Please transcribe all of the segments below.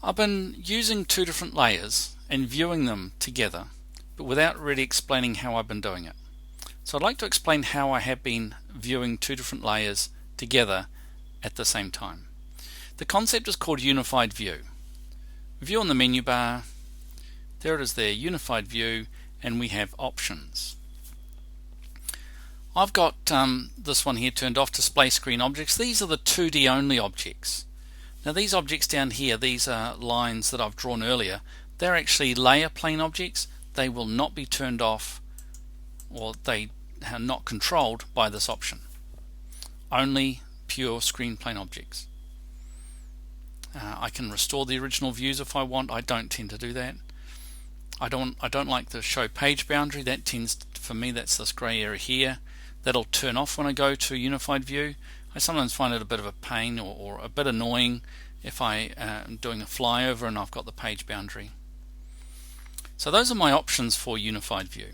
I've been using two different layers and viewing them together, but without really explaining how I've been doing it. So I'd like to explain how I have been viewing two different layers together at the same time. The concept is called Unified View. View on the menu bar, there it is there, Unified View, and we have options. I've got this one here turned off, Display Screen Objects. These are the 2D only objects. Now these objects down here, these are lines that I've drawn earlier, they're actually layer plane objects. They will not be turned off, or they are not controlled by this option. Only pure screen plane objects. I can restore the original views if I want. I don't tend to do that. I don't like the show page boundary. That tends to, for me, that's this grey area here. That'll turn off when I go to Unified View. I sometimes find it a bit of a pain or a bit annoying if I am doing a flyover and I've got the page boundary. So those are my options for Unified View.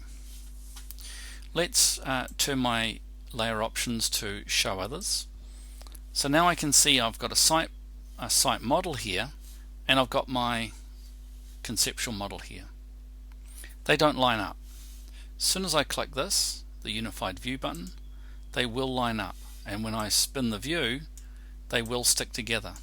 Let's turn my layer options to show others. So now I can see I've got a site model here, and I've got my conceptual model here. They don't line up. As soon as I click this, the Unified View button, they will line up, and when I spin the view, they will stick together.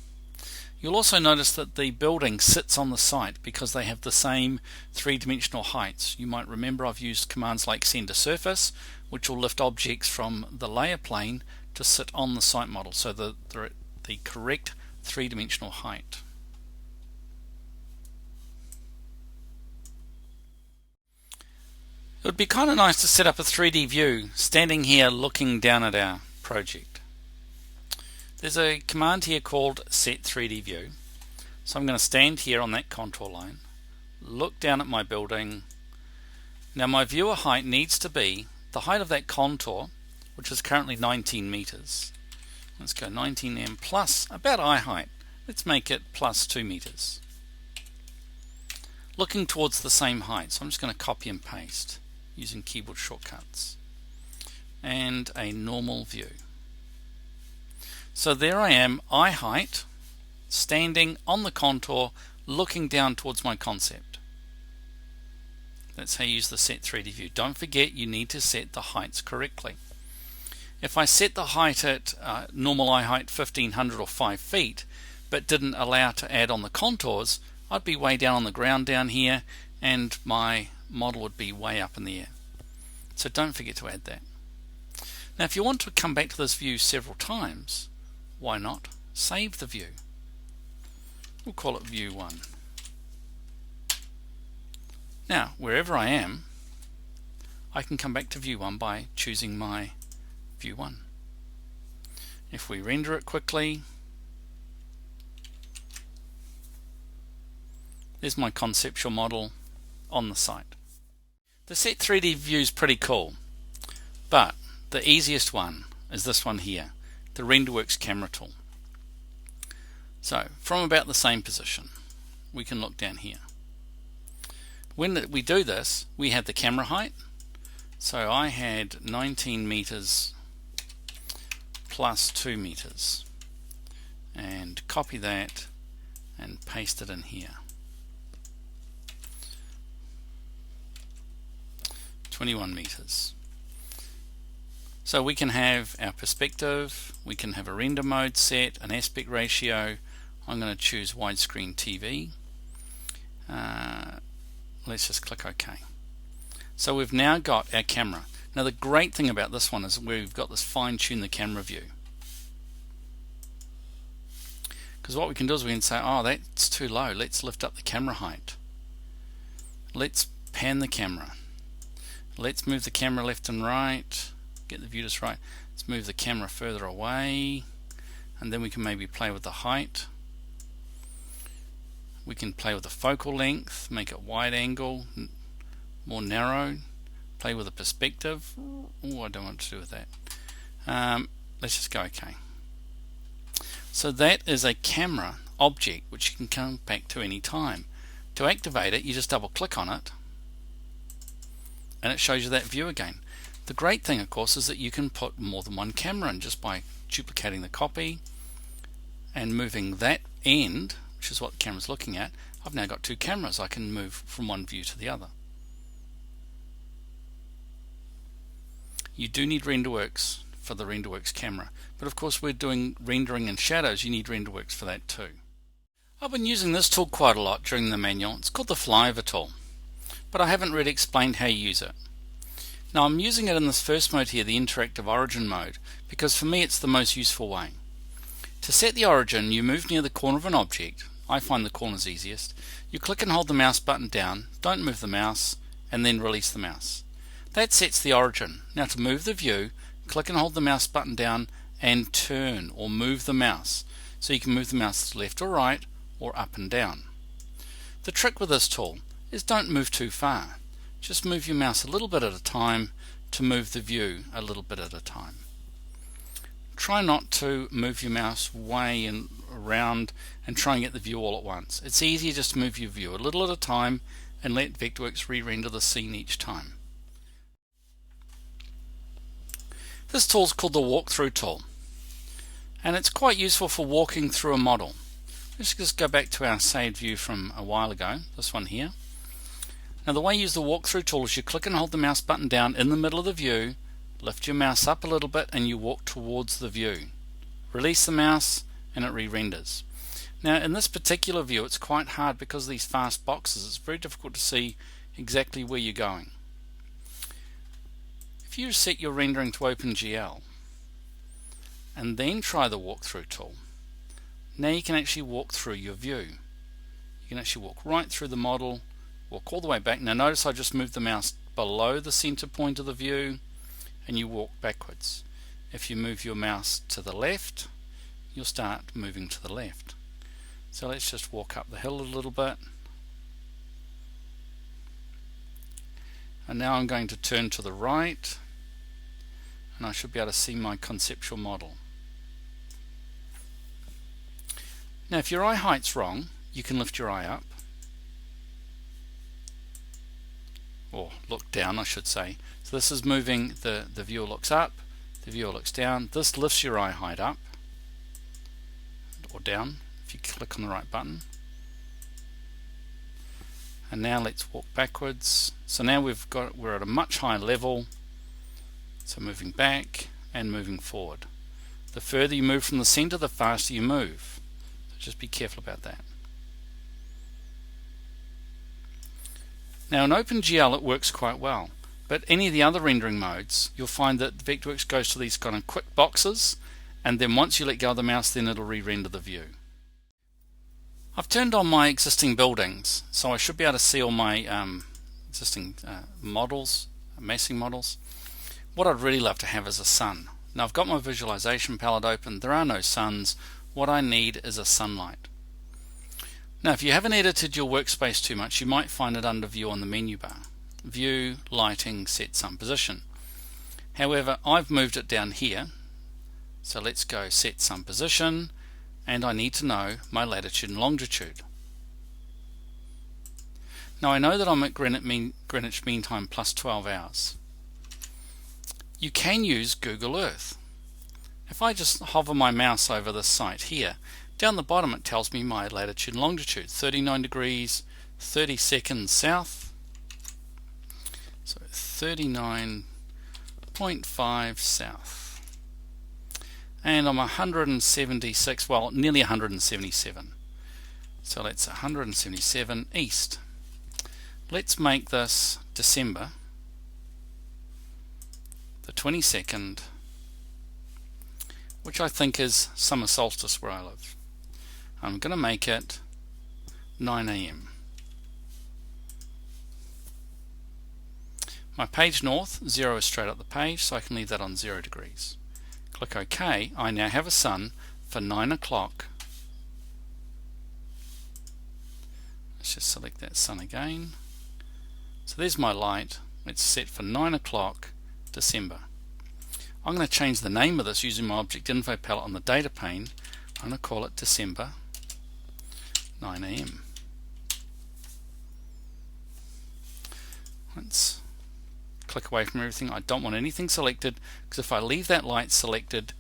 You'll also notice that the building sits on the site because they have the same three-dimensional heights. You might remember I've used commands like send to surface, which will lift objects from the layer plane to sit on the site model, so they're the correct three-dimensional height. It would be kind of nice to set up a 3D view standing here looking down at our project. There's a command here called set 3D view. So I'm going to stand here on that contour line, look down at my building. Now my viewer height needs to be the height of that contour, which is currently 19 meters. Let's go 19m plus about eye height. Let's make it plus 2 meters. Looking towards the same height, so I'm just going to copy and paste using keyboard shortcuts. And a normal view. So there I am, eye height, standing on the contour, looking down towards my concept. That's how you use the set 3D view. Don't forget you need to set the heights correctly. If I set the height at normal eye height 1500 or 5 feet, but didn't allow to add on the contours, I'd be way down on the ground down here, and my model would be way up in the air. So don't forget to add that. Now if you want to come back to this view several times, why not save the view? We'll call it view 1. Now wherever I am, I can come back to view 1 by choosing my view 1. If we render it quickly, there's my conceptual model on the site. The set 3D view is pretty cool, but the easiest one is this one here, the Renderworks camera tool. So from about the same position, we can look down here. When we do this, we have the camera height. So I had 19 meters plus 2 meters, and copy that and paste it in here. 21 meters. So we can have our perspective, we can have a render mode set, an aspect ratio. I'm going to choose widescreen TV. Let's just click OK. So we've now got our camera. Now the great thing about this one is we've got this fine-tune the camera view. Because what we can do is we can say, oh, that's too low, let's lift up the camera height. Let's pan the camera. Let's move the camera left and right. Get the view just right. Let's move the camera further away, and then we can maybe play with the height. We can play with the focal length, make it wide angle, more narrow, play with the perspective. Oh, I don't want to do with that. Let's just go OK. So that is a camera object which you can come back to any time. To activate it, you just double click on it and it shows you that view again. The great thing, of course, is that you can put more than one camera in just by duplicating the copy and moving that end, which is what the camera's looking at, I've now got two cameras. I can move from one view to the other. You do need Renderworks for the Renderworks camera, but of course we're doing rendering and shadows. You need Renderworks for that too. I've been using this tool quite a lot during the manual. It's called the Flyover tool, but I haven't really explained how you use it. Now I'm using it in this first mode here, the interactive origin mode, because for me it's the most useful way. To set the origin, you move near the corner of an object. I find the corners easiest. You click and hold the mouse button down, don't move the mouse, and then release the mouse. That sets the origin. Now to move the view, click and hold the mouse button down and turn or move the mouse. So you can move the mouse left or right or up and down. The trick with this tool is don't move too far. Just move your mouse a little bit at a time to move the view a little bit at a time. Try not to move your mouse way and around and try and get the view all at once. It's easier just to move your view a little at a time and let Vectorworks re-render the scene each time. This tool is called the walkthrough tool, and it's quite useful for walking through a model. Let's just go back to our saved view from a while ago, this one here. Now the way you use the walkthrough tool is you click and hold the mouse button down in the middle of the view, lift your mouse up a little bit and you walk towards the view. Release the mouse and it re-renders. Now in this particular view it's quite hard because of these fast boxes. It's very difficult to see exactly where you're going. If you set your rendering to OpenGL and then try the walkthrough tool, now you can actually walk through your view. You can actually walk right through the model, walk all the way back. Now notice I just moved the mouse below the center point of the view and you walk backwards. If you move your mouse to the left, you'll start moving to the left. So let's just walk up the hill a little bit. And now I'm going to turn to the right and I should be able to see my conceptual model. Now if your eye height's wrong, you can lift your eye up, or look down I should say. So this is moving, the viewer looks up, the viewer looks down. This lifts your eye height up or down if you click on the right button. And now let's walk backwards. So now we're at a much higher level. So moving back and moving forward. The further you move from the center, the faster you move. So just be careful about that. Now in OpenGL it works quite well, but any of the other rendering modes you'll find that Vectorworks goes to these kind of quick boxes, and then once you let go of the mouse then it'll re-render the view. I've turned on my existing buildings, so I should be able to see all my existing models, massing models. What I'd really love to have is a sun. Now I've got my visualization palette open. There are no suns. What I need is a sunlight. Now if you haven't edited your workspace too much, you might find it under View on the menu bar. View, Lighting, Set Sun Position. However, I've moved it down here. So let's go Set Sun Position, and I need to know my latitude and longitude. Now I know that I'm at Greenwich Mean Time plus 12 hours. You can use Google Earth. If I just hover my mouse over this site here, down the bottom it tells me my latitude and longitude, 39 degrees 30 seconds south, so 39.5 south, and I'm 176, well nearly 177, so that's 177 east. Let's make this December the 22nd, which I think is summer solstice where I live. I'm going to make it 9 AM. My page north, 0 is straight up the page, so I can leave that on 0 degrees. Click OK. I now have a sun for 9 o'clock. Let's just select that sun again. So there's my light. It's set for 9 o'clock December. I'm going to change the name of this using my object info palette on the data pane. I'm going to call it December 9 AM. Let's click away from everything. I don't want anything selected, because if I leave that light selected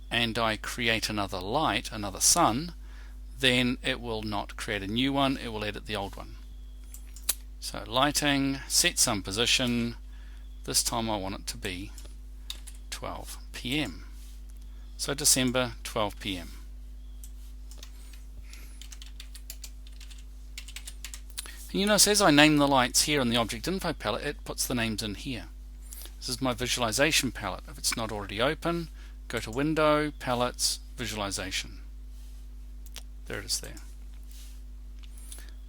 and I create another light, another sun, then it will not create a new one, it will edit the old one. So lighting, set some position, this time I want it to be 12 p.m. So December 12 p.m. And you notice as I name the lights here in the object info palette, it puts the names in here. This is my visualization palette. If it's not already open, go to Window, Palettes, Visualization. There it is there.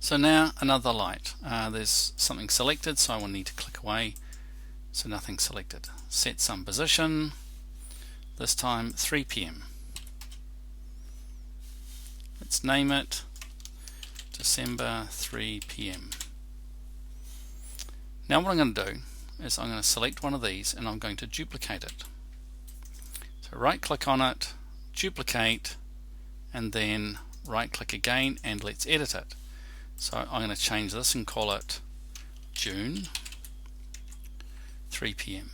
So now another light. There's something selected, so I will need to click away. So nothing selected. Set some position. This time 3 p.m. Let's name it December 3 p.m. Now what I'm going to do is I'm going to select one of these and I'm going to duplicate it. So right click on it, duplicate, and then right click again and let's edit it. So I'm going to change this and call it June 3 p.m.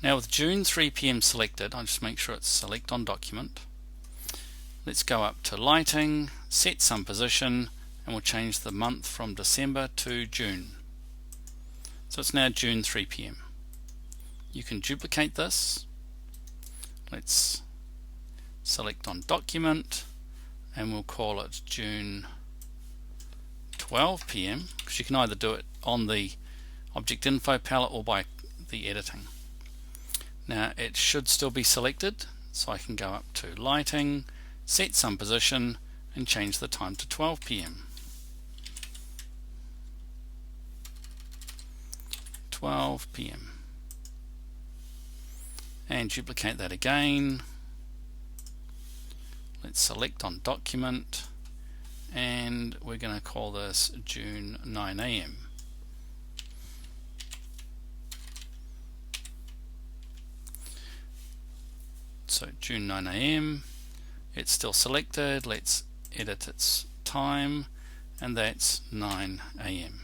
Now with June 3 p.m. selected, I'll just make sure it's select on document. Let's go up to lighting, set some position, and we'll change the month from December to June. So it's now June 3 p.m. You can duplicate this. Let's select on document and we'll call it June 12 p.m. because you can either do it on the object info palette or by the editing. Now it should still be selected, so I can go up to lighting, set some position and change the time to 12 p.m. 12 p.m. and duplicate that again. Let's select on document and we're going to call this June 9 a.m. So June 9 a.m. It's still selected. Let's edit its time and that's 9 a.m.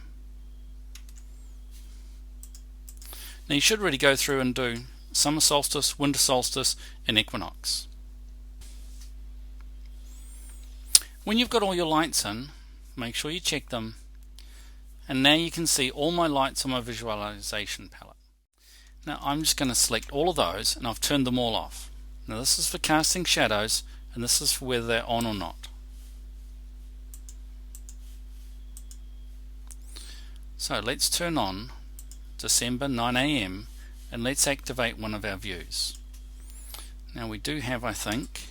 Now you should really go through and do summer solstice, winter solstice and equinox. When you've got all your lights in, make sure you check them, and now you can see all my lights on my visualization palette. Now I'm just going to select all of those and I've turned them all off. Now this is for casting shadows and this is for whether they're on or not. So let's turn on December 9 a.m. and let's activate one of our views. Now we do have, I think,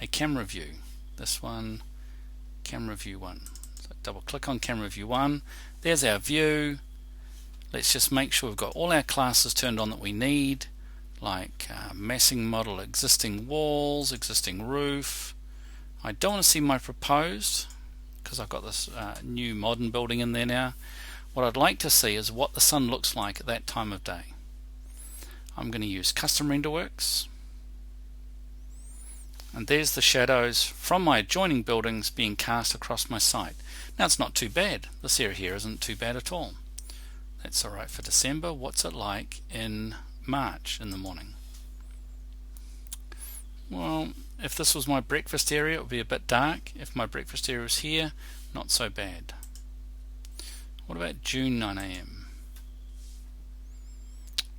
a camera view. This one, camera view 1. So double click on camera view 1. There's our view. Let's just make sure we've got all our classes turned on that we need, like massing model, existing walls, existing roof. I don't want to see my proposed because I've got this new modern building in there now. What I'd like to see is what the sun looks like at that time of day. I'm going to use custom Renderworks, and there's the shadows from my adjoining buildings being cast across my site. Now it's not too bad. This area here isn't too bad at all. That's alright for December. What's it like in March in the morning? Well, if this was my breakfast area, it would be a bit dark. If my breakfast area was here, not so bad. What about June 9 a.m.?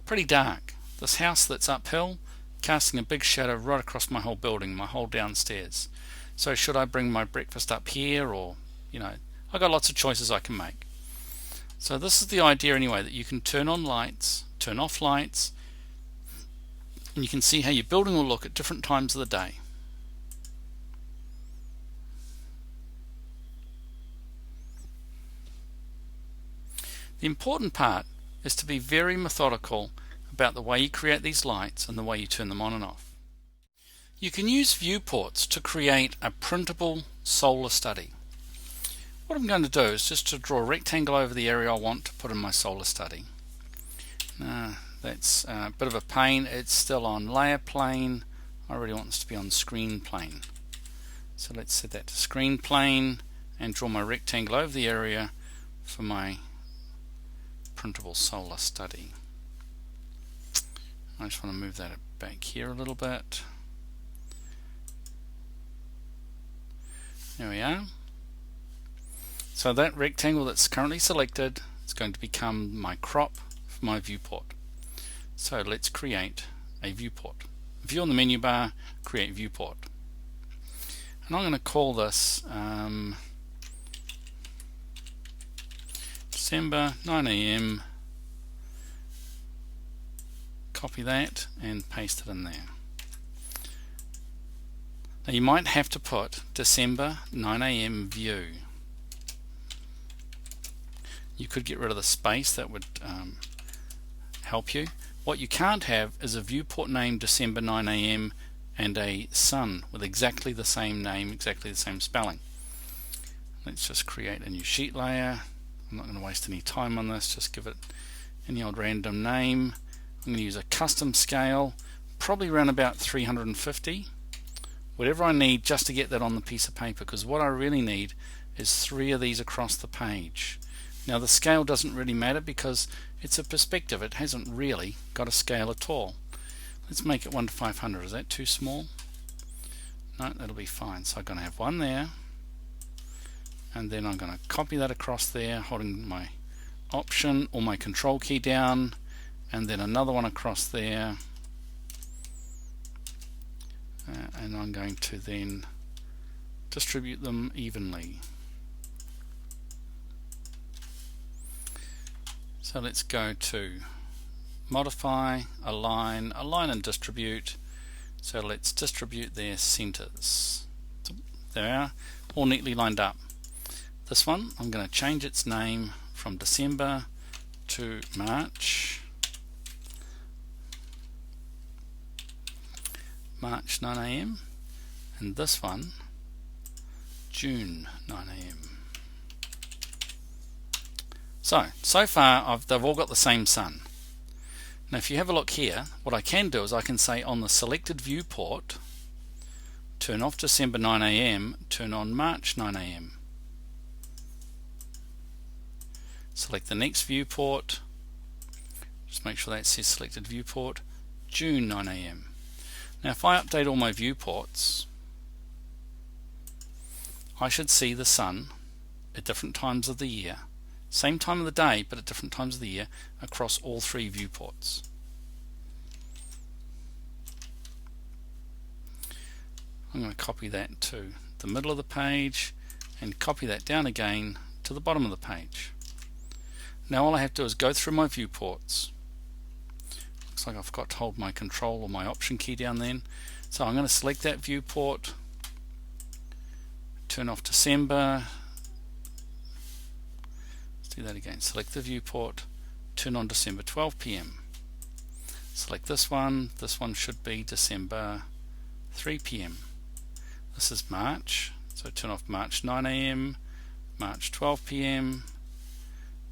Pretty dark. This house that's uphill, casting a big shadow right across my whole building, my whole downstairs. So should I bring my breakfast up here, or, you know, I've got lots of choices I can make. So this is the idea anyway, that you can turn on lights, turn off lights, and you can see how your building will look at different times of the day. The important part is to be very methodical about the way you create these lights and the way you turn them on and off. You can use Viewports to create a printable solar study. What I'm going to do is just to draw a rectangle over the area I want to put in my solar study. That's a bit of a pain. It's still on layer plane. I really want this to be on screen plane. So let's set that to screen plane and draw my rectangle over the area for my printable solar study. I just want to move that back here a little bit. There we are. So that rectangle that's currently selected is going to become my crop for my viewport. So let's create a viewport. View on the menu bar, create viewport. And I'm going to call this December 9 AM. Copy that and paste it in there. Now you might have to put December 9 AM view. You could get rid of the space, that would help you. What you can't have is a viewport name December 9 AM and a sun with exactly the same name, exactly the same spelling. Let's just create a new sheet layer. I'm not going to waste any time on this, just give it any old random name. I'm going to use a custom scale, probably around about 350. Whatever I need just to get that on the piece of paper, because what I really need is 3 of these across the page. Now the scale doesn't really matter because it's a perspective, it hasn't really got a scale at all. Let's make it 1 to 500. Is that too small? No, that'll be fine. So I'm going to have one there, and then I'm going to copy that across there holding my Option or my Control key down, and then another one across there, and I'm going to then distribute them evenly. So let's go to Modify, Align and Distribute. So let's distribute their centers. So there we are, all neatly lined up. This one, I'm going to change its name from December to March. March 9 AM. And this one, June 9 AM. So far they've all got the same sun. Now if you have a look here, what I can do is I can say on the selected viewport, turn off December 9 AM, turn on March 9 AM. Select the next viewport, just make sure that says selected viewport, June 9 AM. Now if I update all my viewports, I should see the sun at different times of the year. Same time of the day, but at different times of the year across all 3 viewports. I'm going to copy that to the middle of the page and copy that down again to the bottom of the page. Now all I have to do is go through my viewports. Looks like I forgot to hold my Control or my Option key down then. So I'm going to select that viewport, turn off December. Do that again. Select the viewport, turn on December 12 PM. Select this one should be December 3 PM. This is March, so turn off March 9 AM, March 12 PM,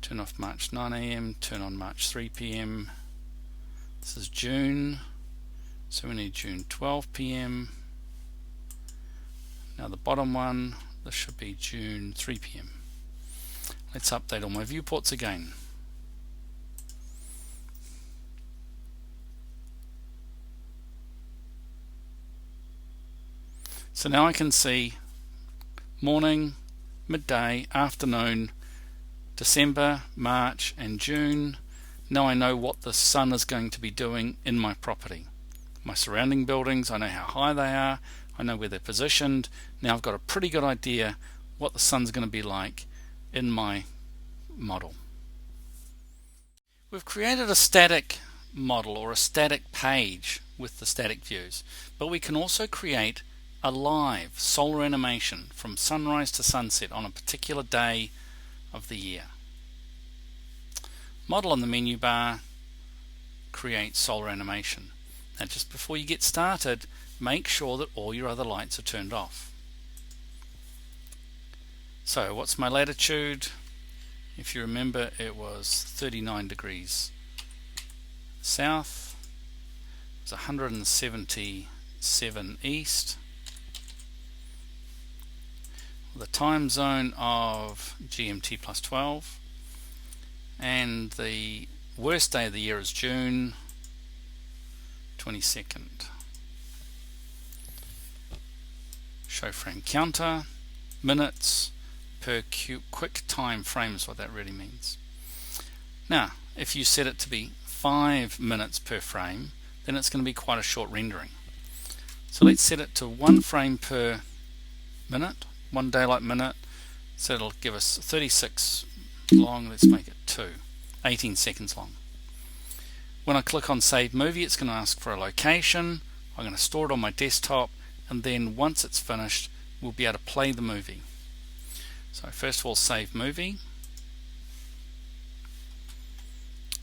turn off March 9 AM, turn on March 3 PM. This is June, so we need June 12 PM. Now the bottom one, this should be June 3 PM. Let's update all my viewports again. So now I can see morning, midday, afternoon, December, March and June. Now I know what the sun is going to be doing in my property. My surrounding buildings, I know how high they are, I know where they're positioned. Now I've got a pretty good idea what the sun's going to be like in my model. We've created a static model or a static page with the static views, but we can also create a live solar animation from sunrise to sunset on a particular day of the year. Model on the menu bar, create solar animation. Now just before you get started, make sure that all your other lights are turned off. So what's my latitude? If you remember, it was 39 degrees south, it was 177 east, the time zone of GMT plus 12, and the worst day of the year is June 22nd. Show frame counter, minutes per quick time frame is what that really means. Now, if you set it to be 5 minutes per frame, then it's going to be quite a short rendering. So let's set it to 1 frame per minute, 1 daylight minute, so it'll give us 36 long. Let's make it 2, 18 seconds long. When I click on Save Movie, it's going to ask for a location. I'm going to store it on my desktop, and then once it's finished, we'll be able to play the movie. So first of all, Save Movie.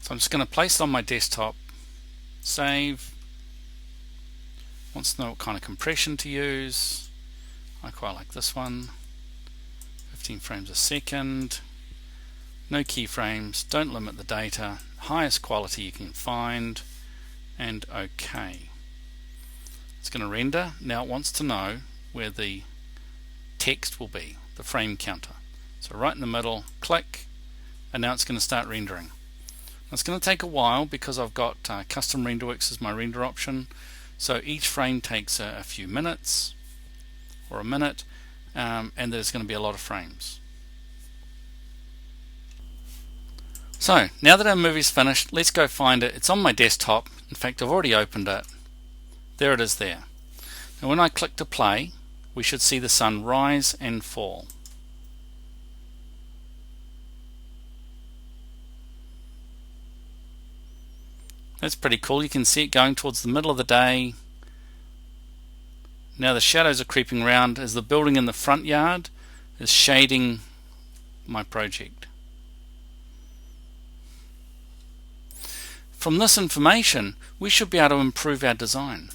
So I'm just going to place it on my desktop, save. Wants to know what kind of compression to use. I quite like this one, 15 frames a second. No keyframes, don't limit the data, highest quality you can find, and OK. It's going to render. Now it wants to know where the text will be, the frame counter. So right in the middle, click, and now it's going to start rendering. It's going to take a while because I've got custom Renderworks as my render option, so each frame takes a few minutes or a minute, and there's going to be a lot of frames. So now that our movie's finished, let's go find it. It's on my desktop. In fact, I've already opened it. There it is there. Now when I click to play, we should see the sun rise and fall. That's pretty cool. You can see it going towards the middle of the day. Now the shadows are creeping around as the building in the front yard is shading my project. From this information, we should be able to improve our design.